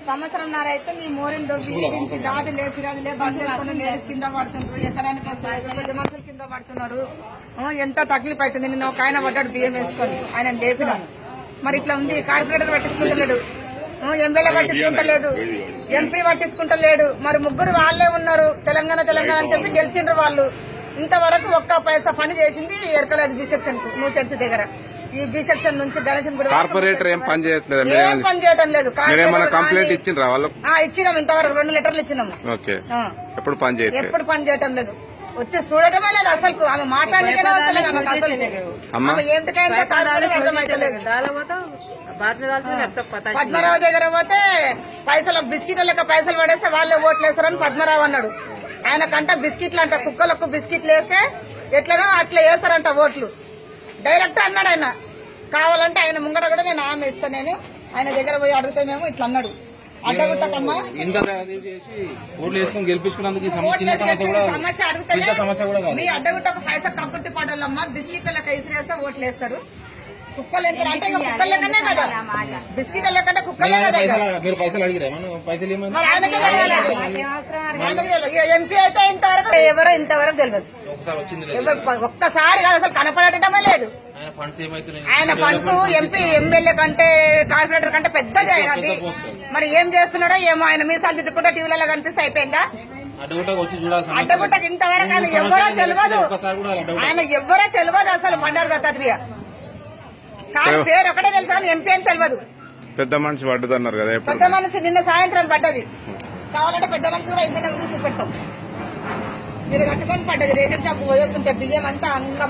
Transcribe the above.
సంవత్సరంన్నర అయితే నీ మోరీలు దొబ్బి దీనికి దాదులే ఫిరాదులే బస్ వేసుకుని లేడీస్ కింద పడుతున్నారు, ఎక్కడానికి వస్తారు పెద్ద మనుషులు కింద పడుతున్నారు. ఎంత తక్లీఫ్ అవుతుంది. నిన్న ఒక ఆయన పడ్డాడు బియ్యం వేసుకొని, ఆయన లేపినా. మరి ఇట్లా ఉంది. కార్పొరేటర్ పట్టించుకుంటలేడు, ఎమ్మెల్యే పట్టించుకుంటలేదు, ఎంపీ పట్టించుకుంటలేడు. మరి ముగ్గురు వాళ్ళే ఉన్నారు. తెలంగాణ అని చెప్పి గెలిచిండ్రు వాళ్ళు. ఇంతవరకు ఒక్క పైసా పని చేసింది ఎరకలేదు బి సెక్షన్ కు. నువ్వు చర్చ దగ్గర ఈ బి సెక్షన్ నుంచి గణేశన్ కూడా కార్పొరేటర్ ఏం పని చేయట్లేదు, ఏం పని చేయడం లేదు. కంప్లైంట్ ఇచ్చిండ్రా వాళ్ళు? ఇచ్చినాం, ఇంతవరకు 2 లెటర్లు ఇచ్చినాము. ఎప్పుడు పని చేయటం లేదు. వచ్చి చూడటమే లేదు అసలు. ఆమె మాట్లాడలేకనే వస్తలేదు ఆమెకు అసలు. ఆమె ఏంటికైతే అర్థమైతలేదు. పద్మరావు దగ్గర పోతే పైసలు బిస్కెట్ లెక్క పైసలు పడేస్తే వాళ్ళే ఓట్లు వేస్తారని పద్మరావు అన్నాడు. ఆయన కంట బిస్కెట్లు అంట, కుక్కలకు బిస్కెట్లు వేస్తే ఎట్లనో అట్లా వేస్తారంట ఓట్లు. డైరెక్ట్ అన్నాడు ఆయన. కావాలంటే ఆయన ముంగట కూడా నేను ఆమె ఇస్తాను, ఆయన దగ్గర పోయి అడిగితే మేము ఇట్లా అన్నాడు. అడ్డగుట్టకమ్మా సమస్య అడిగితే మీ అడ్డగుట్టకు పైసా కక్కుర్తి పడాలమ్మా. బిస్కెట్ల లెక్క ఇసిరేస్తే ఓట్లు వేస్తారు. కుక్కలు ఎంత అంటే ఇక కుక్కల లెక్కనే కదా, బిస్కెట్ల లెక్క కుక్కలే కదా. ఎంపీ అయితే ఇంతవరకు తెలియదు. ఒక్కసారి కాదు అసలు కనపడటమే లేదు. ఆయన ఫండ్స్ ఎంపీ ఎమ్మెల్యే కంటే కార్పొరేటర్ కంటే పెద్దది అది. మరి ఏం చేస్తున్నాడో ఏమో. ఆయన మీసాలు దిద్దుకుంటే టీవీలలో కనిపిస్తే అయిపోయిందా? అడ్డగుట్టకు ఇంతవరకు ఆయన ఎవరో తెలియదు. ఆయన ఎవరో తెలియదు అసలు. బండారు దత్తాత్రేయ కానీ పేరు ఒకటే తెలుసా, ఎంపీ అని తెలియదు. పెద్ద మనిషి పడ్డదన్నారు కదా, పెద్ద మనిషి నిన్న సాయంత్రం పడ్డది. కావాలంటే పెద్ద మనిషి కూడా ఇంటి చూసి పెడతాం. మీరు కట్టుకొని పడ్డది. రేషన్ షాప్ పోయేస్తుంటే బియ్యం అంతా అంగ